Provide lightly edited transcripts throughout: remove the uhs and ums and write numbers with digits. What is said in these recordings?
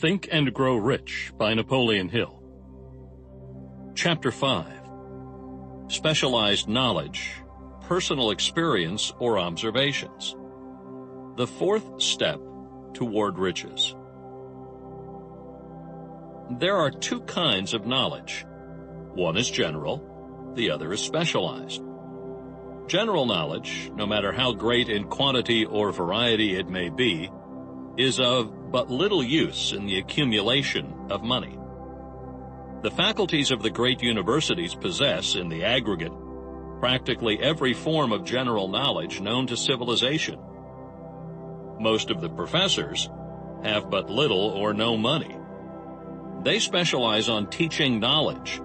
Think and Grow Rich by Napoleon Hill. Chapter 5. Specialized Knowledge, Personal Experience or Observations. The fourth step toward riches. There are two kinds of knowledge. One is general, the other is specialized. General knowledge, no matter how great in quantity or variety it may be, is of but little use in the accumulation of money. The faculties of the great universities possess, in the aggregate, practically every form of general knowledge known to civilization. Most of the professors have but little or no money. They specialize on teaching knowledge,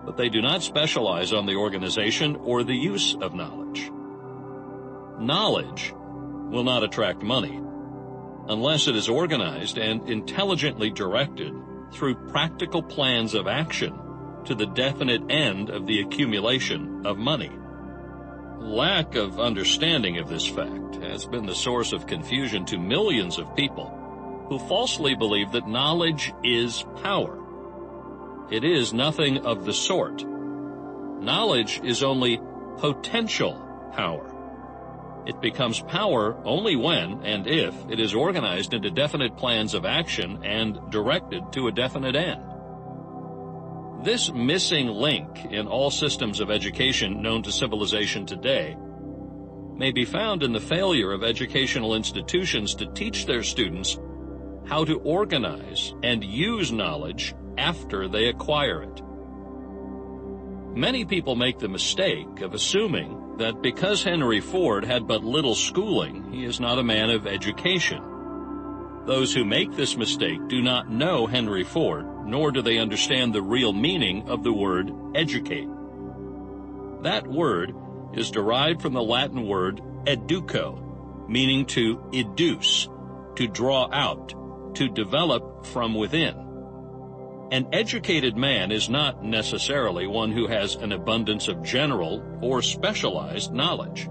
but they do not specialize on the organization or the use of knowledge. Knowledge will not attract money unless it is organized and intelligently directed through practical plans of action to the definite end of the accumulation of money. Lack of understanding of this fact has been the source of confusion to millions of people who falsely believe that knowledge is power. It is nothing of the sort. Knowledge is only potential power. It becomes power only when and if it is organized into definite plans of action and directed to a definite end. This missing link in all systems of education known to civilization today may be found in the failure of educational institutions to teach their students how to organize and use knowledge after they acquire it. Many people make the mistake of assuming that because Henry Ford had but little schooling, he is not a man of education. Those who make this mistake do not know Henry Ford, nor do they understand the real meaning of the word educate. That word is derived from the Latin word educo, meaning to educe, to draw out, to develop from within. An educated man is not necessarily one who has an abundance of general or specialized knowledge.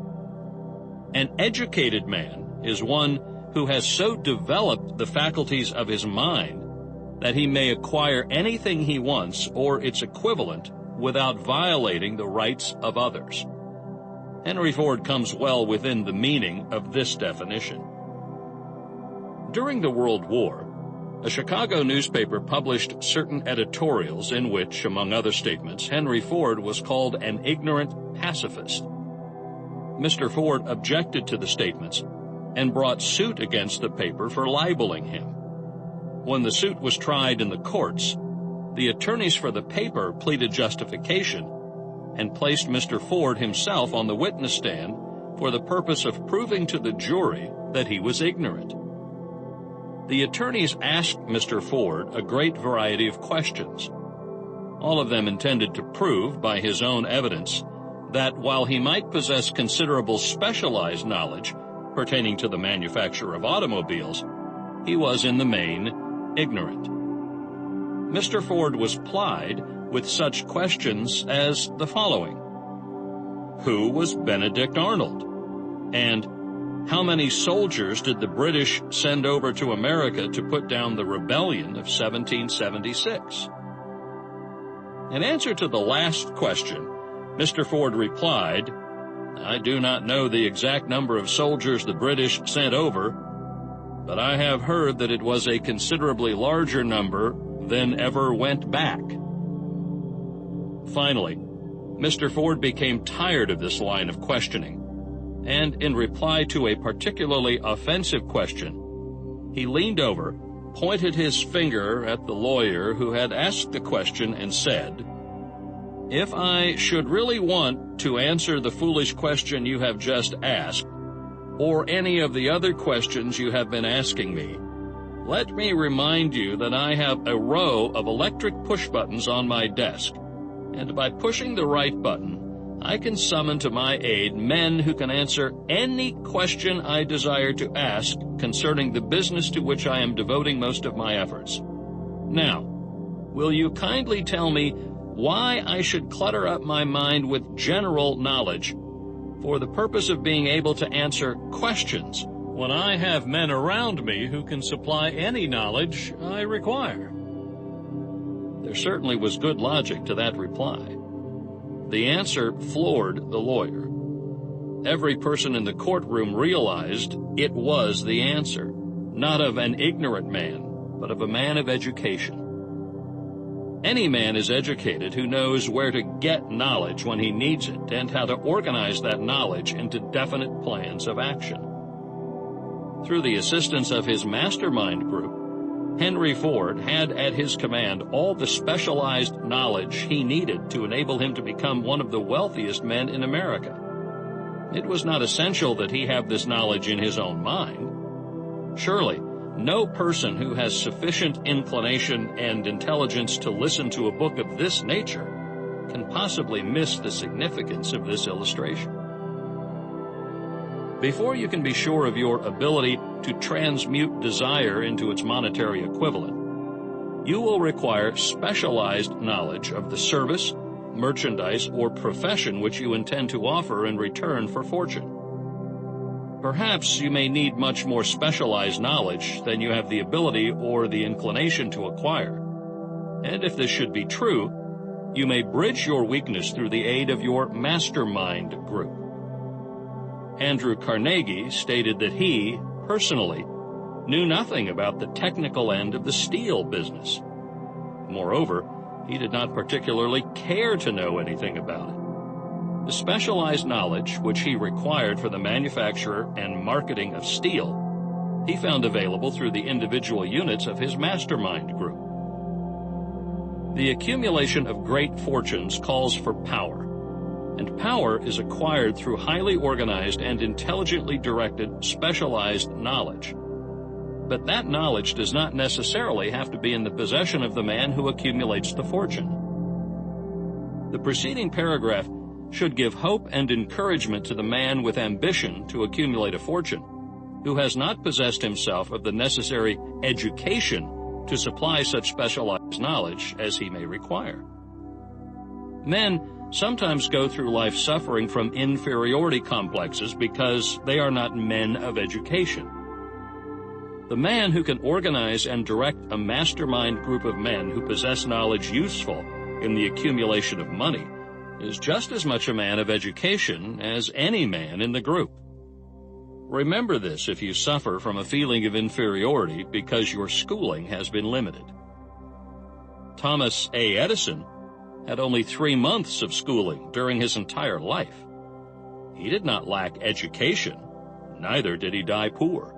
An educated man is one who has so developed the faculties of his mind that he may acquire anything he wants or its equivalent without violating the rights of others. Henry Ford comes well within the meaning of this definition. During the World War, a Chicago newspaper published certain editorials in which, among other statements, Henry Ford was called an ignorant pacifist. Mr. Ford objected to the statements and brought suit against the paper for libeling him. When the suit was tried in the courts, the attorneys for the paper pleaded justification and placed Mr. Ford himself on the witness stand for the purpose of proving to the jury that he was ignorant. The attorneys asked Mr. Ford a great variety of questions, all of them intended to prove by his own evidence that while he might possess considerable specialized knowledge pertaining to the manufacture of automobiles, he was in the main ignorant. Mr. Ford was plied with such questions as the following: Who was Benedict Arnold? And how many soldiers did the British send over to America to put down the rebellion of 1776? In answer to the last question, Mr. Ford replied, I do not know the exact number of soldiers the British sent over, but I have heard that it was a considerably larger number than ever went back. Finally, Mr. Ford became tired of this line of questioning, and in reply to a particularly offensive question, he leaned over, pointed his finger at the lawyer who had asked the question, and said, If I should really want to answer the foolish question you have just asked, or any of the other questions you have been asking me, let me remind you that I have a row of electric push buttons on my desk, and by pushing the right button, I can summon to my aid men who can answer any question I desire to ask concerning the business to which I am devoting most of my efforts. Now, will you kindly tell me why I should clutter up my mind with general knowledge for the purpose of being able to answer questions when I have men around me who can supply any knowledge I require?" There certainly was good logic to that reply. The answer floored the lawyer. Every person in the courtroom realized it was the answer, not of an ignorant man, but of a man of education. Any man is educated who knows where to get knowledge when he needs it and how to organize that knowledge into definite plans of action. Through the assistance of his mastermind group, Henry Ford had at his command all the specialized knowledge he needed to enable him to become one of the wealthiest men in America. It was not essential that he have this knowledge in his own mind. Surely, no person who has sufficient inclination and intelligence to listen to a book of this nature can possibly miss the significance of this illustration. Before you can be sure of your ability to transmute desire into its monetary equivalent, you will require specialized knowledge of the service, merchandise, or profession which you intend to offer in return for fortune. Perhaps you may need much more specialized knowledge than you have the ability or the inclination to acquire. And if this should be true, you may bridge your weakness through the aid of your mastermind group. Andrew Carnegie stated that he, personally, knew nothing about the technical end of the steel business. Moreover, he did not particularly care to know anything about it. The specialized knowledge which he required for the manufacture and marketing of steel, he found available through the individual units of his mastermind group. The accumulation of great fortunes calls for power, and power is acquired through highly organized and intelligently directed specialized knowledge. But that knowledge does not necessarily have to be in the possession of the man who accumulates the fortune. The preceding paragraph should give hope and encouragement to the man with ambition to accumulate a fortune, who has not possessed himself of the necessary education to supply such specialized knowledge as he may require. Men sometimes go through life suffering from inferiority complexes because they are not men of education. The man who can organize and direct a mastermind group of men who possess knowledge useful in the accumulation of money is just as much a man of education as any man in the group. Remember this if you suffer from a feeling of inferiority because your schooling has been limited. Thomas A. Edison had only 3 months of schooling during his entire life. He did not lack education, neither did he die poor.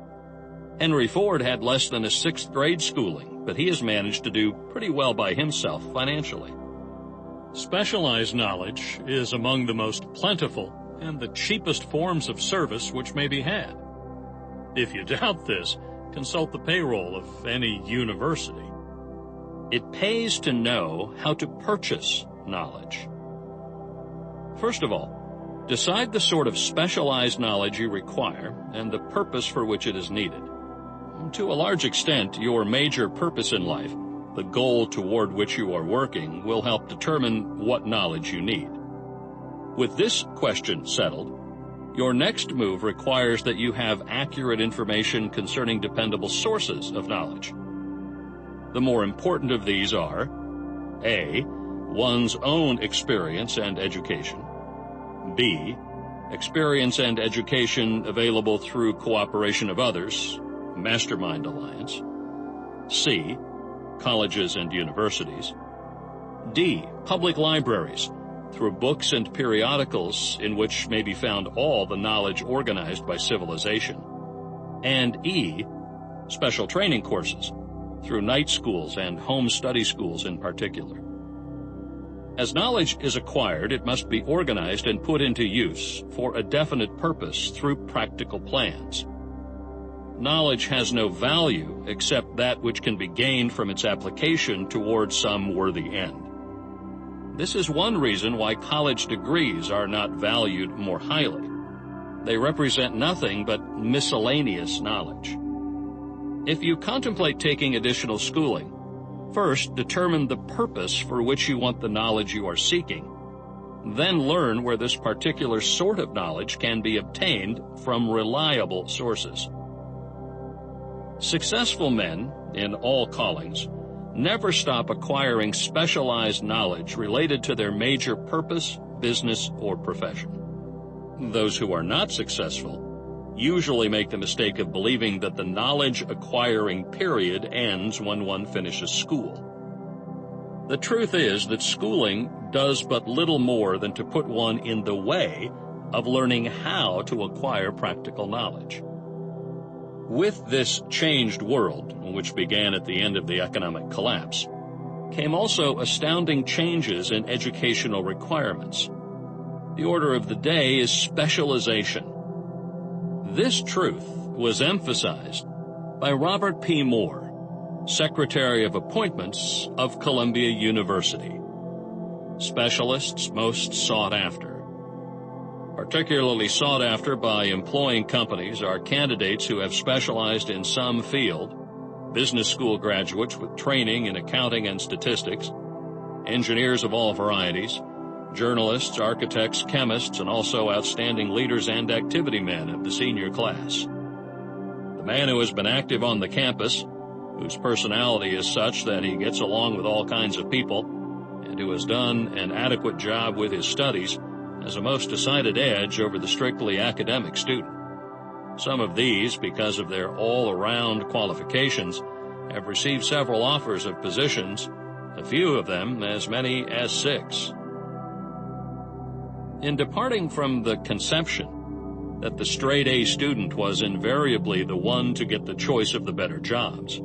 Henry Ford had less than a 6th grade schooling, but he has managed to do pretty well by himself financially. Specialized knowledge is among the most plentiful and the cheapest forms of service which may be had. If you doubt this, consult the payroll of any university. It pays to know how to purchase knowledge. First of all, decide the sort of specialized knowledge you require and the purpose for which it is needed. To a large extent, your major purpose in life, the goal toward which you are working, will help determine what knowledge you need. With this question settled, your next move requires that you have accurate information concerning dependable sources of knowledge. The more important of these are A. One's own experience and education. B. Experience and education available through cooperation of others, mastermind alliance. C. Colleges and universities. D. Public libraries, through books and periodicals in which may be found all the knowledge organized by civilization. And E. Special training courses, through night schools and home study schools in particular. As knowledge is acquired, it must be organized and put into use for a definite purpose through practical plans. Knowledge has no value except that which can be gained from its application toward some worthy end. This is one reason why college degrees are not valued more highly. They represent nothing but miscellaneous knowledge. If you contemplate taking additional schooling, first determine the purpose for which you want the knowledge you are seeking. Then learn where this particular sort of knowledge can be obtained from reliable sources. Successful men in all callings never stop acquiring specialized knowledge related to their major purpose, business, or profession. Those who are not successful usually make the mistake of believing that the knowledge-acquiring period ends when one finishes school. The truth is that schooling does but little more than to put one in the way of learning how to acquire practical knowledge. With this changed world, which began at the end of the economic collapse, came also astounding changes in educational requirements. The order of the day is specialization. This truth was emphasized by Robert P. Moore, Secretary of Appointments of Columbia University. Specialists most sought after. Particularly sought after by employing companies are candidates who have specialized in some field, business school graduates with training in accounting and statistics, engineers of all varieties, journalists, architects, chemists, and also outstanding leaders and activity men of the senior class. The man who has been active on the campus, whose personality is such that he gets along with all kinds of people, and who has done an adequate job with his studies, has a most decided edge over the strictly academic student. Some of these, because of their all-around qualifications, have received several offers of positions, a few of them as many as 6. In departing from the conception that the straight-A student was invariably the one to get the choice of the better jobs,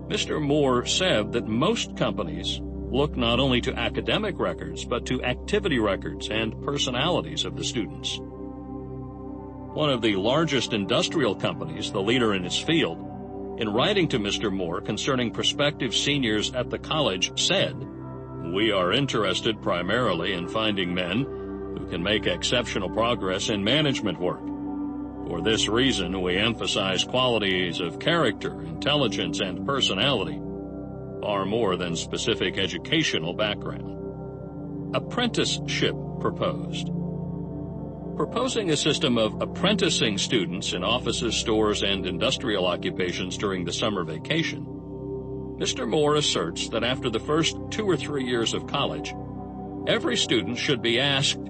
Mr. Moore said that most companies look not only to academic records, but to activity records and personalities of the students. One of the largest industrial companies, the leader in its field, in writing to Mr. Moore concerning prospective seniors at the college, said, "We are interested primarily in finding men who can make exceptional progress in management work. For this reason, we emphasize qualities of character, intelligence, and personality, far more than specific educational background." Apprenticeship proposed. Proposing a system of apprenticing students in offices, stores, and industrial occupations during the summer vacation, Mr. Moore asserts that after the first 2 or 3 years of college, every student should be asked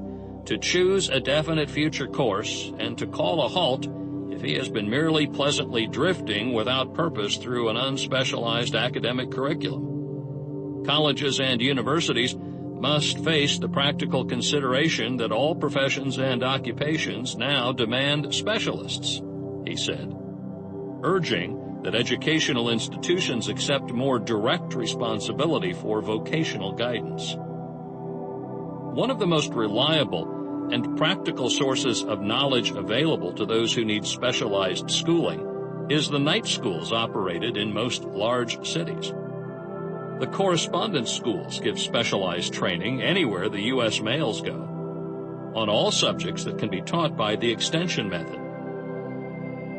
to choose a definite future course and to call a halt if he has been merely pleasantly drifting without purpose through an unspecialized academic curriculum. Colleges and universities must face the practical consideration that all professions and occupations now demand specialists, he said, urging that educational institutions accept more direct responsibility for vocational guidance. One of the most reliable and practical sources of knowledge available to those who need specialized schooling is the night schools operated in most large cities. The correspondence schools give specialized training anywhere the U.S. males go, on all subjects that can be taught by the extension method.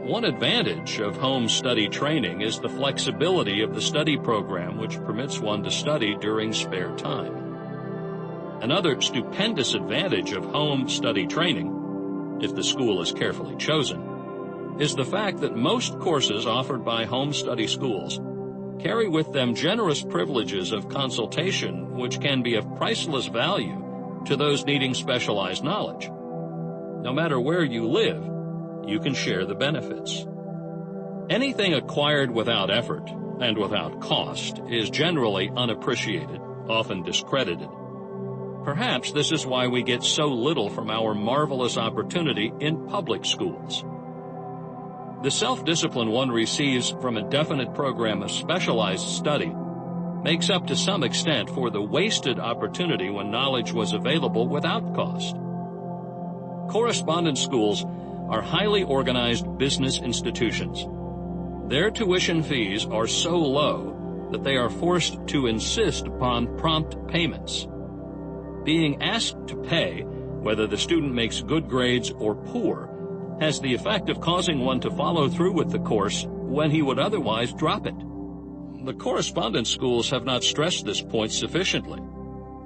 One advantage of home study training is the flexibility of the study program, which permits one to study during spare time. Another stupendous advantage of home study training, if the school is carefully chosen, is the fact that most courses offered by home study schools carry with them generous privileges of consultation which can be of priceless value to those needing specialized knowledge. No matter where you live, you can share the benefits. Anything acquired without effort and without cost is generally unappreciated, often discredited. Perhaps this is why we get so little from our marvelous opportunity in public schools. The self-discipline one receives from a definite program of specialized study makes up to some extent for the wasted opportunity when knowledge was available without cost. Correspondence schools are highly organized business institutions. Their tuition fees are so low that they are forced to insist upon prompt payments. Being asked to pay, whether the student makes good grades or poor, has the effect of causing one to follow through with the course when he would otherwise drop it. The correspondence schools have not stressed this point sufficiently,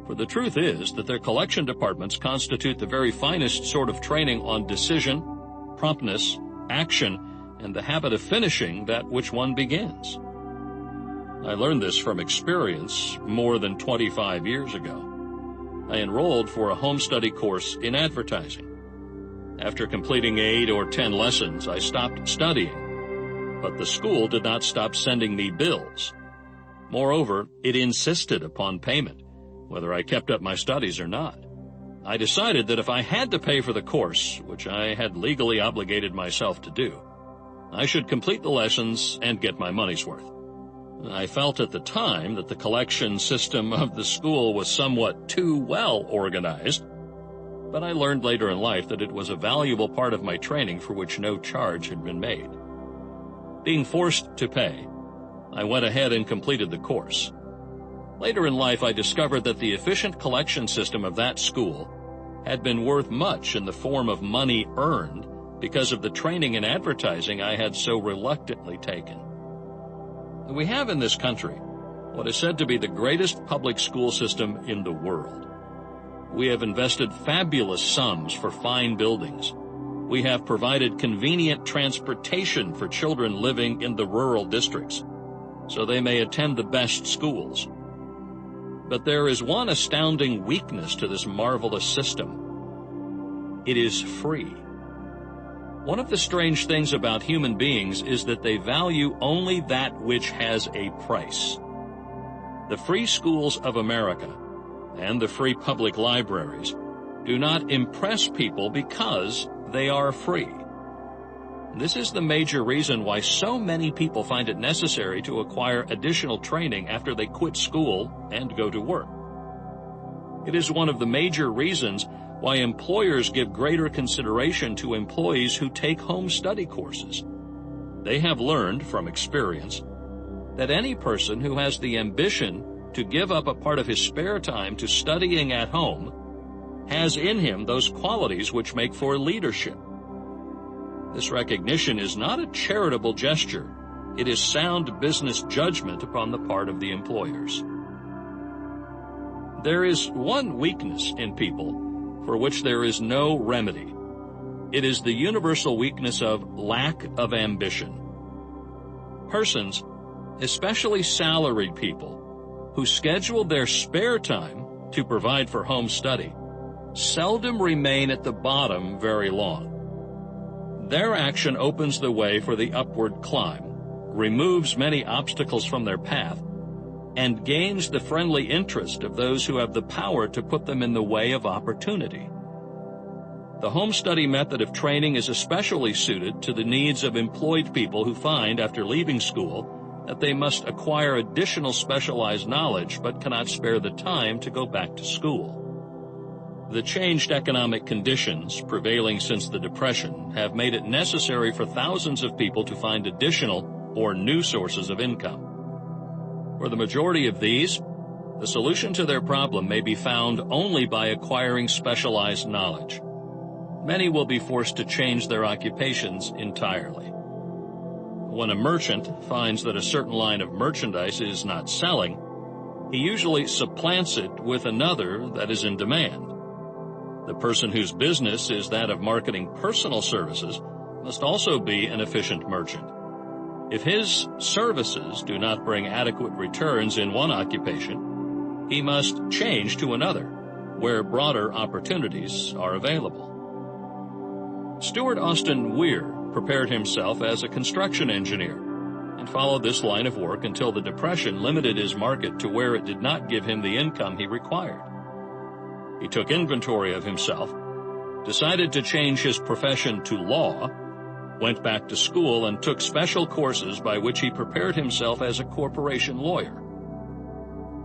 for the truth is that their collection departments constitute the very finest sort of training on decision, promptness, action, and the habit of finishing that which one begins. I learned this from experience more than 25 years ago. I enrolled for a home study course in advertising. After completing 8 or 10 lessons, I stopped studying, but the school did not stop sending me bills. Moreover, it insisted upon payment, whether I kept up my studies or not. I decided that if I had to pay for the course, which I had legally obligated myself to do, I should complete the lessons and get my money's worth. I felt at the time that the collection system of the school was somewhat too well organized, but I learned later in life that it was a valuable part of my training for which no charge had been made. Being forced to pay, I went ahead and completed the course. Later in life, I discovered that the efficient collection system of that school had been worth much in the form of money earned because of the training in advertising I had so reluctantly taken. We have in this country what is said to be the greatest public school system in the world. We have invested fabulous sums for fine buildings. We have provided convenient transportation for children living in the rural districts, so they may attend the best schools. But there is one astounding weakness to this marvelous system. It is free. One of the strange things about human beings is that they value only that which has a price. The free schools of America and the free public libraries do not impress people because they are free. This is the major reason why so many people find it necessary to acquire additional training after they quit school and go to work. It is one of the major reasons why employers give greater consideration to employees who take home study courses. They have learned from experience that any person who has the ambition to give up a part of his spare time to studying at home has in him those qualities which make for leadership. This recognition is not a charitable gesture. It is sound business judgment upon the part of the employers. There is one weakness in people for which there is no remedy. It is the universal weakness of lack of ambition. Persons, especially salaried people, who schedule their spare time to provide for home study, seldom remain at the bottom very long. Their action opens the way for the upward climb, removes many obstacles from their path, and gains the friendly interest of those who have the power to put them in the way of opportunity. The home study method of training is especially suited to the needs of employed people who find, after leaving school, that they must acquire additional specialized knowledge but cannot spare the time to go back to school. The changed economic conditions prevailing since the Depression have made it necessary for thousands of people to find additional or new sources of income. For the majority of these, the solution to their problem may be found only by acquiring specialized knowledge. Many will be forced to change their occupations entirely. When a merchant finds that a certain line of merchandise is not selling, he usually supplants it with another that is in demand. The person whose business is that of marketing personal services must also be an efficient merchant. If his services do not bring adequate returns in one occupation, he must change to another, where broader opportunities are available. Stuart Austin Weir prepared himself as a construction engineer and followed this line of work until the Depression limited his market to where it did not give him the income he required. He took inventory of himself, decided to change his profession to law, went back to school, and took special courses by which he prepared himself as a corporation lawyer.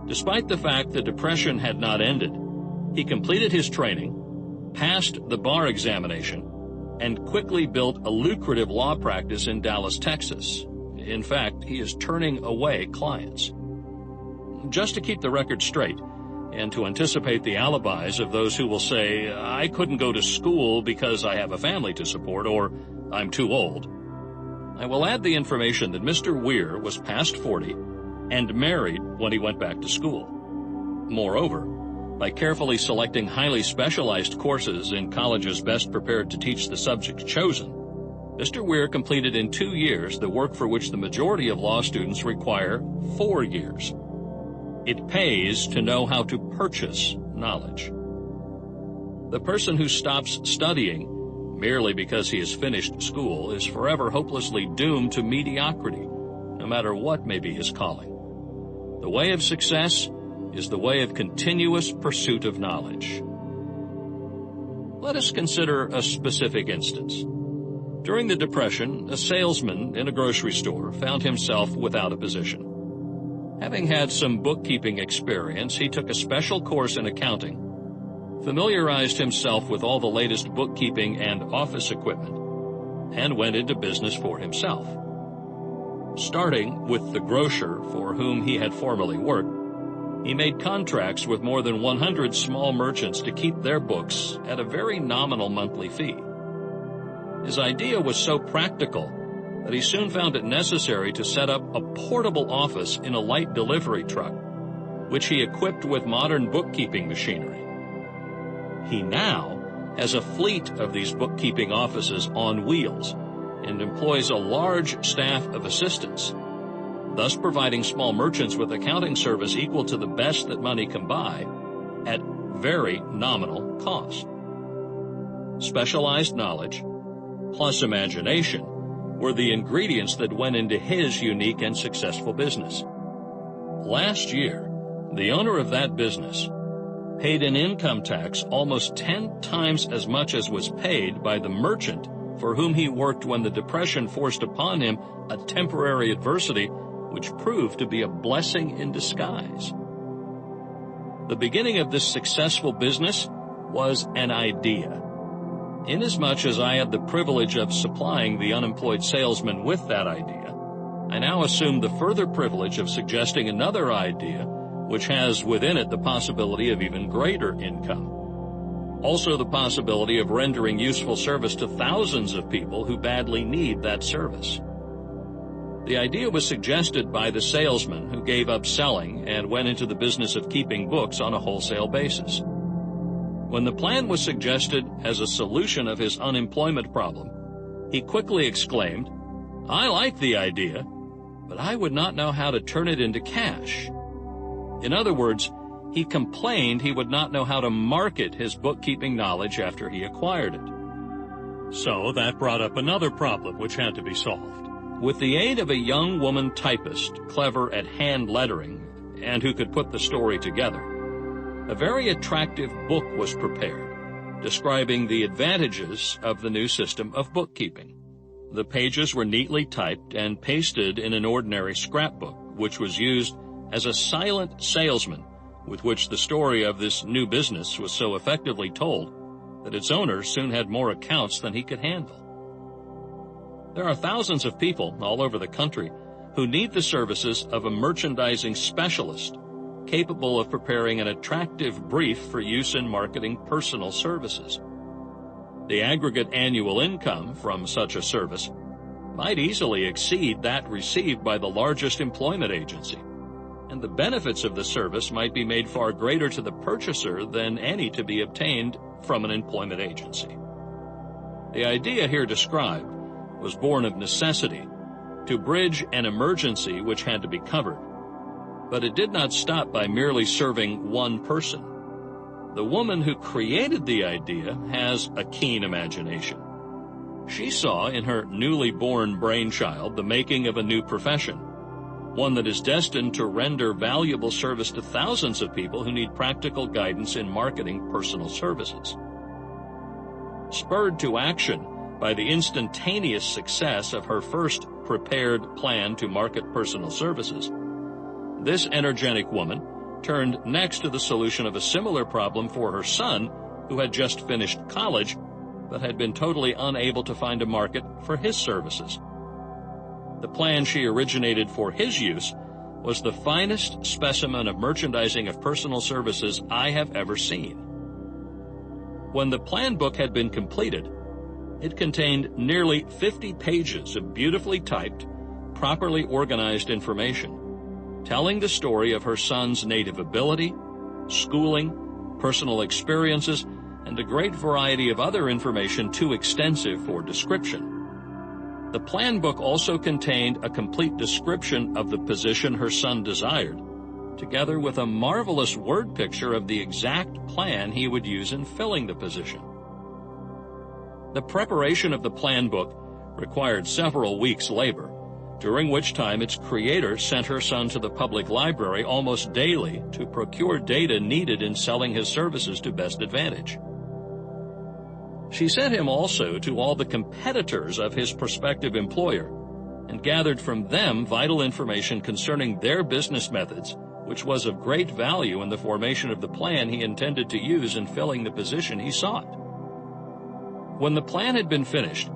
Despite the fact the Depression had not ended, he completed his training, passed the bar examination, and quickly built a lucrative law practice in Dallas, Texas. In fact, he is turning away clients. Just to keep the record straight, and to anticipate the alibis of those who will say, "I couldn't go to school because I have a family to support," or "I'm too old," I will add the information that Mr. Weir was past 40 and married when he went back to school. Moreover, by carefully selecting highly specialized courses in colleges best prepared to teach the subject chosen, Mr. Weir completed in 2 years the work for which the majority of law students require 4 years. It pays to know how to purchase knowledge. The person who stops studying merely because he has finished school is forever hopelessly doomed to mediocrity, no matter what may be his calling. The way of success is the way of continuous pursuit of knowledge. Let us consider a specific instance. During the Depression, a salesman in a grocery store found himself without a position. Having had some bookkeeping experience, he took a special course in accounting, familiarized himself with all the latest bookkeeping and office equipment, and went into business for himself. Starting with the grocer for whom he had formerly worked, he made contracts with more than 100 small merchants to keep their books at a very nominal monthly fee. His idea was so practical that he soon found it necessary to set up a portable office in a light delivery truck, which he equipped with modern bookkeeping machinery. He now has a fleet of these bookkeeping offices on wheels and employs a large staff of assistants, thus providing small merchants with accounting service equal to the best that money can buy at very nominal cost. Specialized knowledge plus imagination were the ingredients that went into his unique and successful business. Last year, the owner of that business paid in income tax almost 10 times as much as was paid by the merchant for whom he worked when the Depression forced upon him a temporary adversity which proved to be a blessing in disguise. The beginning of this successful business was an idea. Inasmuch as I had the privilege of supplying the unemployed salesman with that idea, I now assume the further privilege of suggesting another idea which has within it the possibility of even greater income. Also the possibility of rendering useful service to thousands of people who badly need that service. The idea was suggested by the salesman who gave up selling and went into the business of keeping books on a wholesale basis. When the plan was suggested as a solution of his unemployment problem, he quickly exclaimed, "I like the idea, but I would not know how to turn it into cash." In other words, he complained he would not know how to market his bookkeeping knowledge after he acquired it. So that brought up another problem which had to be solved. With the aid of a young woman typist, clever at hand lettering, and who could put the story together, a very attractive book was prepared, describing the advantages of the new system of bookkeeping. The pages were neatly typed and pasted in an ordinary scrapbook, which was used as a silent salesman with which the story of this new business was so effectively told that its owner soon had more accounts than he could handle. There are thousands of people all over the country who need the services of a merchandising specialist capable of preparing an attractive brief for use in marketing personal services. The aggregate annual income from such a service might easily exceed that received by the largest employment agency, and the benefits of the service might be made far greater to the purchaser than any to be obtained from an employment agency. The idea here described was born of necessity to bridge an emergency which had to be covered, but it did not stop by merely serving one person. The woman who created the idea has a keen imagination. She saw in her newly born brainchild the making of a new profession, one that is destined to render valuable service to thousands of people who need practical guidance in marketing personal services. Spurred to action by the instantaneous success of her first prepared plan to market personal services, this energetic woman turned next to the solution of a similar problem for her son, who had just finished college but had been totally unable to find a market for his services. The plan she originated for his use was the finest specimen of merchandising of personal services I have ever seen. When the plan book had been completed, it contained nearly 50 pages of beautifully typed, properly organized information, telling the story of her son's native ability, schooling, personal experiences, and a great variety of other information too extensive for description. The plan book also contained a complete description of the position her son desired, together with a marvelous word picture of the exact plan he would use in filling the position. The preparation of the plan book required several weeks' labor, during which time its creator sent her son to the public library almost daily to procure data needed in selling his services to best advantage. She sent him also to all the competitors of his prospective employer and gathered from them vital information concerning their business methods, which was of great value in the formation of the plan he intended to use in filling the position he sought. When the plan had been finished,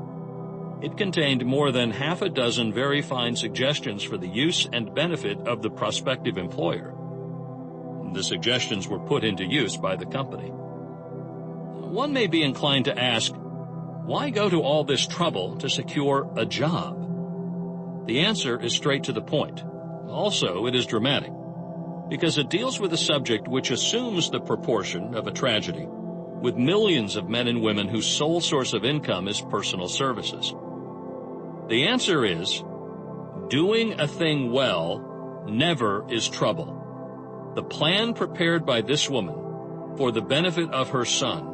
it contained more than half a dozen very fine suggestions for the use and benefit of the prospective employer. The suggestions were put into use by the company. One may be inclined to ask, why go to all this trouble to secure a job? The answer is straight to the point. Also, it is dramatic, because it deals with a subject which assumes the proportion of a tragedy, with millions of men and women whose sole source of income is personal services. The answer is, doing a thing well never is trouble. The plan prepared by this woman for the benefit of her son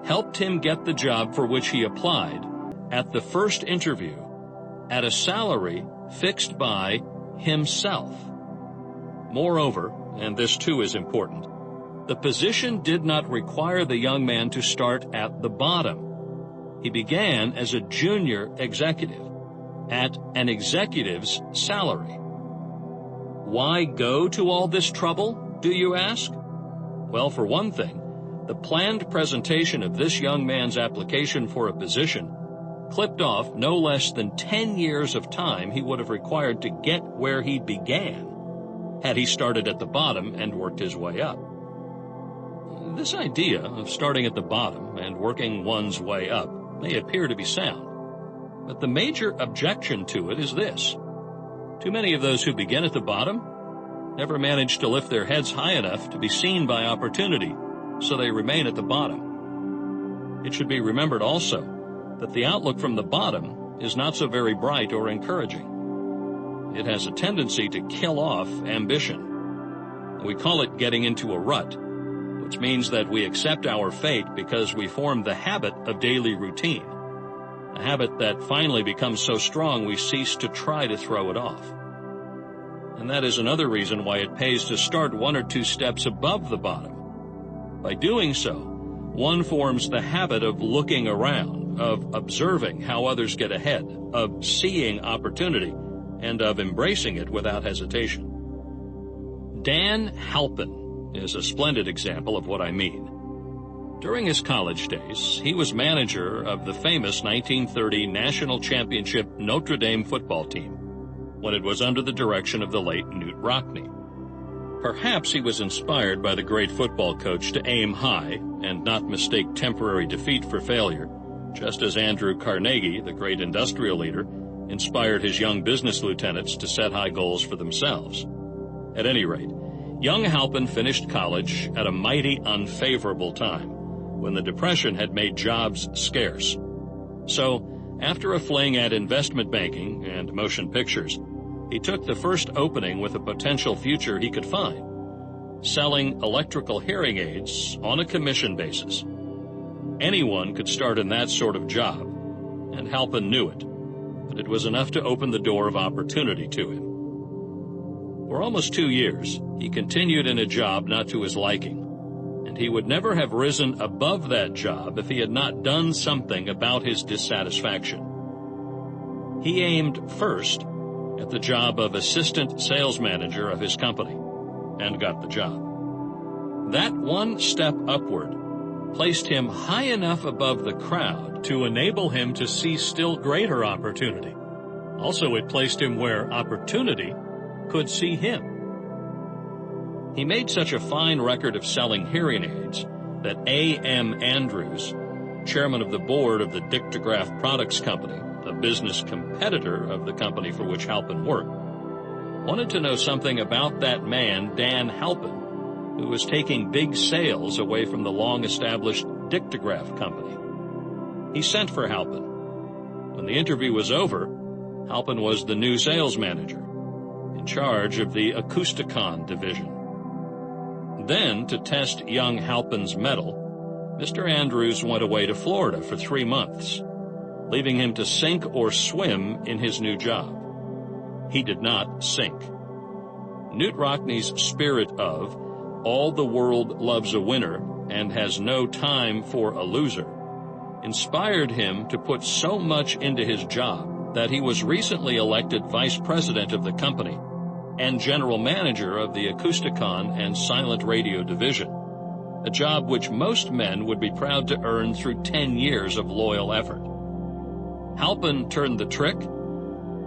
helped him get the job for which he applied at the first interview at a salary fixed by himself. Moreover, and this too is important, the position did not require the young man to start at the bottom. He began as a junior executive at an executive's salary. Why go to all this trouble, do you ask? Well, for one thing, the planned presentation of this young man's application for a position clipped off no less than 10 years of time he would have required to get where he began had he started at the bottom and worked his way up. This idea of starting at the bottom and working one's way up may appear to be sound, but the major objection to it is this. Too many of those who begin at the bottom never manage to lift their heads high enough to be seen by opportunity, so they remain at the bottom. It should be remembered also that the outlook from the bottom is not so very bright or encouraging. It has a tendency to kill off ambition. We call it getting into a rut, which means that we accept our fate because we form the habit of daily routine, a habit that finally becomes so strong we cease to try to throw it off. And that is another reason why it pays to start one or two steps above the bottom. By doing so, one forms the habit of looking around, of observing how others get ahead, of seeing opportunity, and of embracing it without hesitation. Dan Halpin is a splendid example of what I mean. During his college days, he was manager of the famous 1930 National Championship Notre Dame football team, when it was under the direction of the late Knute Rockne. Perhaps he was inspired by the great football coach to aim high and not mistake temporary defeat for failure, just as Andrew Carnegie, the great industrial leader, inspired his young business lieutenants to set high goals for themselves. At any rate, young Halpin finished college at a mighty unfavorable time, when the Depression had made jobs scarce. So, after a fling at investment banking and motion pictures, he took the first opening with a potential future he could find, selling electrical hearing aids on a commission basis. Anyone could start in that sort of job, and Halpin knew it, but it was enough to open the door of opportunity to him. For almost 2 years, he continued in a job not to his liking, and he would never have risen above that job if he had not done something about his dissatisfaction. He aimed first at the job of assistant sales manager of his company, and got the job. That one step upward placed him high enough above the crowd to enable him to see still greater opportunity. Also, it placed him where opportunity could see him. He made such a fine record of selling hearing aids that A.M. Andrews, chairman of the board of the Dictograph Products Company, a business competitor of the company for which Halpin worked, wanted to know something about that man, Dan Halpin, who was taking big sales away from the long-established Dictograph Company. He sent for Halpin. When the interview was over, Halpin was the new sales manager, in charge of the Acousticon division. Then, to test young Halpin's mettle, Mr. Andrews went away to Florida for 3 months, leaving him to sink or swim in his new job. He did not sink. Knute Rockne's spirit of "all the world loves a winner and has no time for a loser" inspired him to put so much into his job that he was recently elected vice president of the company and general manager of the Acousticon and silent radio division, a job which most men would be proud to earn through 10 years of loyal effort. Halpin turned the trick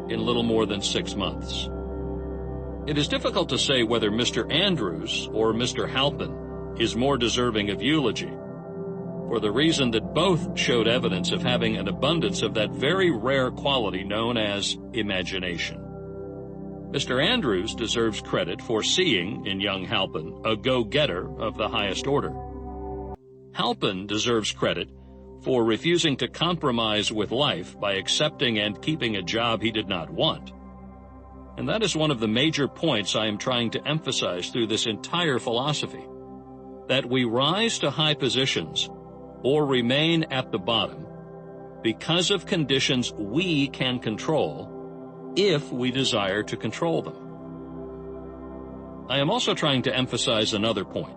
in little more than 6 months. It is difficult to say whether Mr. Andrews or Mr. Halpin is more deserving of eulogy, for the reason that both showed evidence of having an abundance of that very rare quality known as imagination. Mr. Andrews deserves credit for seeing in young Halpin a go-getter of the highest order. Halpin deserves credit for refusing to compromise with life by accepting and keeping a job he did not want. And that is one of the major points I am trying to emphasize through this entire philosophy, that we rise to high positions or remain at the bottom because of conditions we can control if we desire to control them. I am also trying to emphasize another point,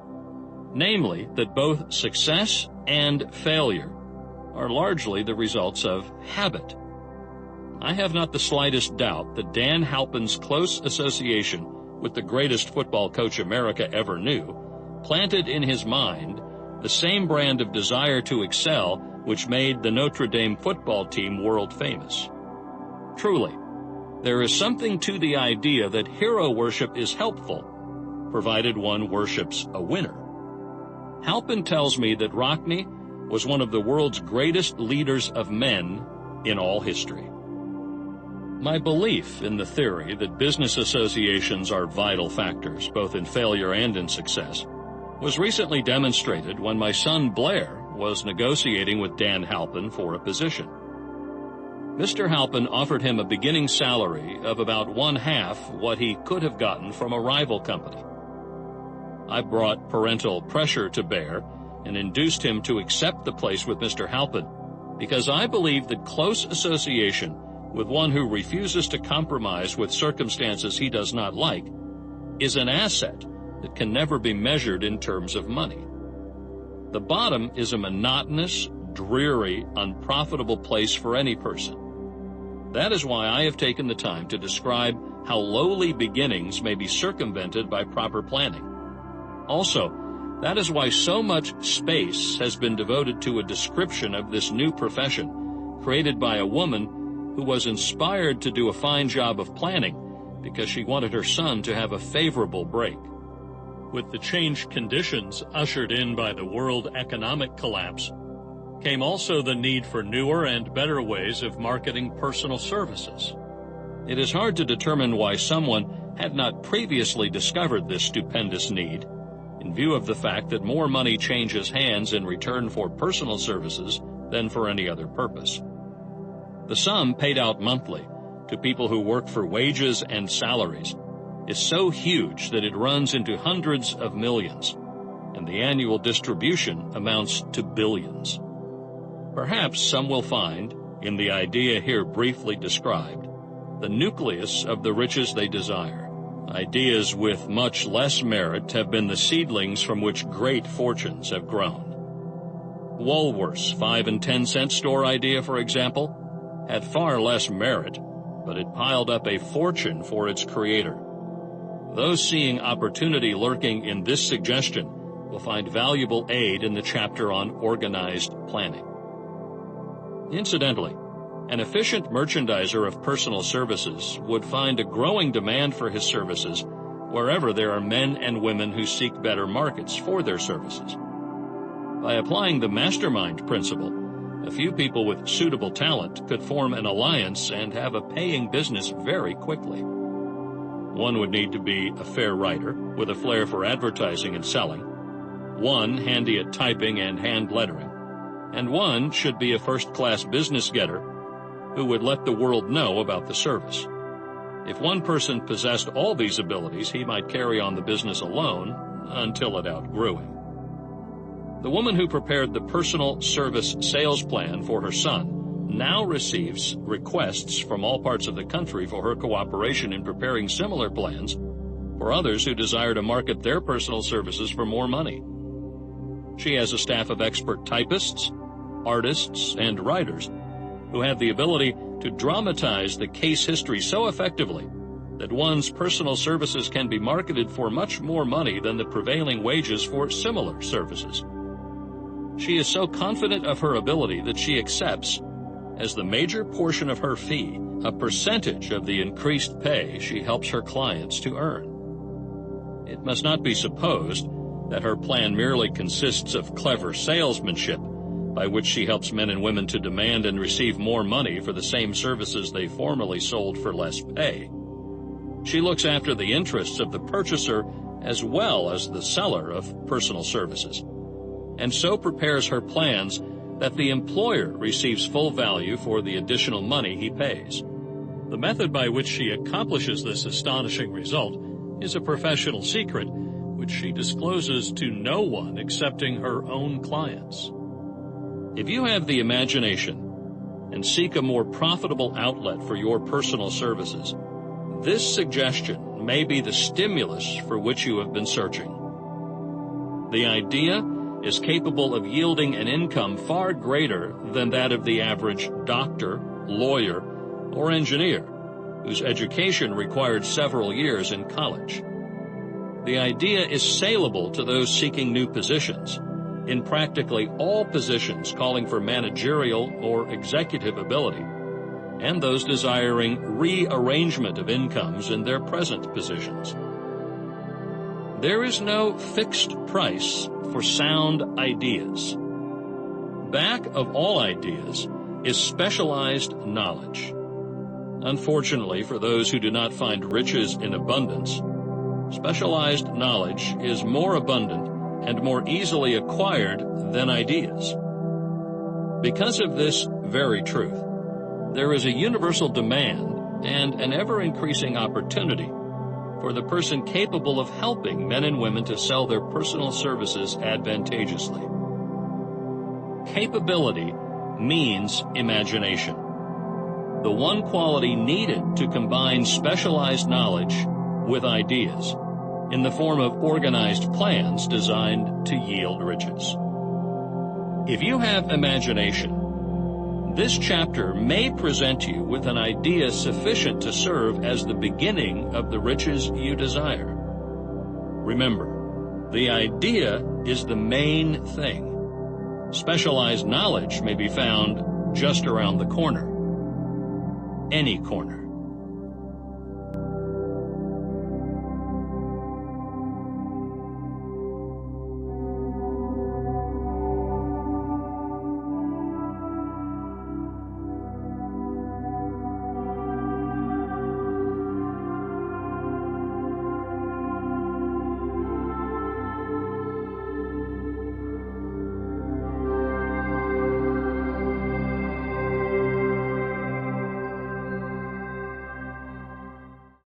namely that both success and failure are largely the results of habit. I have not the slightest doubt that Dan Halpin's close association with the greatest football coach America ever knew planted in his mind the same brand of desire to excel which made the Notre Dame football team world famous. Truly, there is something to the idea that hero worship is helpful, provided one worships a winner. Halpin tells me that Rockne was one of the world's greatest leaders of men in all history. My belief in the theory that business associations are vital factors, both in failure and in success, was recently demonstrated when my son Blair was negotiating with Dan Halpin for a position. Mr. Halpin offered him a beginning salary of about 1/2 what he could have gotten from a rival company. I brought parental pressure to bear and induced him to accept the place with Mr. Halpin because I believe that close association with one who refuses to compromise with circumstances he does not like is an asset that can never be measured in terms of money. The bottom is a monotonous, dreary, unprofitable place for any person. That is why I have taken the time to describe how lowly beginnings may be circumvented by proper planning. Also, that is why so much space has been devoted to a description of this new profession created by a woman who was inspired to do a fine job of planning because she wanted her son to have a favorable break. With the changed conditions ushered in by the world economic collapse, came also the need for newer and better ways of marketing personal services. It is hard to determine why someone had not previously discovered this stupendous need, in view of the fact that more money changes hands in return for personal services than for any other purpose. The sum paid out monthly to people who work for wages and salaries is so huge that it runs into hundreds of millions, and the annual distribution amounts to billions. Perhaps some will find, in the idea here briefly described, the nucleus of the riches they desire. Ideas with much less merit have been the seedlings from which great fortunes have grown. Woolworth's 5 and 10 cent store idea, for example, had far less merit, but it piled up a fortune for its creator. Those seeing opportunity lurking in this suggestion will find valuable aid in the chapter on organized planning. Incidentally, an efficient merchandiser of personal services would find a growing demand for his services wherever there are men and women who seek better markets for their services. By applying the mastermind principle, a few people with suitable talent could form an alliance and have a paying business very quickly. One would need to be a fair writer with a flair for advertising and selling, one handy at typing and hand lettering, and one should be a first-class business getter who would let the world know about the service. If one person possessed all these abilities, he might carry on the business alone until it outgrew him. The woman who prepared the personal service sales plan for her son now receives requests from all parts of the country for her cooperation in preparing similar plans for others who desire to market their personal services for more money. She has a staff of expert typists, artists, and writers who have the ability to dramatize the case history so effectively that one's personal services can be marketed for much more money than the prevailing wages for similar services. She is so confident of her ability that she accepts, as the major portion of her fee, a percentage of the increased pay she helps her clients to earn. It must not be supposed that her plan merely consists of clever salesmanship, by which she helps men and women to demand and receive more money for the same services they formerly sold for less pay. She looks after the interests of the purchaser as well as the seller of personal services, and so prepares her plans that the employer receives full value for the additional money he pays. The method by which she accomplishes this astonishing result is a professional secret which she discloses to no one excepting her own clients. If you have the imagination and seek a more profitable outlet for your personal services, this suggestion may be the stimulus for which you have been searching. The idea is capable of yielding an income far greater than that of the average doctor, lawyer, or engineer, whose education required several years in college. The idea is saleable to those seeking new positions, in practically all positions calling for managerial or executive ability, and those desiring rearrangement of incomes in their present positions. There is no fixed price for sound ideas. Back of all ideas is specialized knowledge. Unfortunately, for those who do not find riches in abundance, specialized knowledge is more abundant and more easily acquired than ideas. Because of this very truth, there is a universal demand and an ever-increasing opportunity for the person capable of helping men and women to sell their personal services advantageously. Capability means imagination, the one quality needed to combine specialized knowledge with ideas in the form of organized plans designed to yield riches. If you have imagination, this chapter may present you with an idea sufficient to serve as the beginning of the riches you desire. Remember, the idea is the main thing. Specialized knowledge may be found just around the corner. Any corner.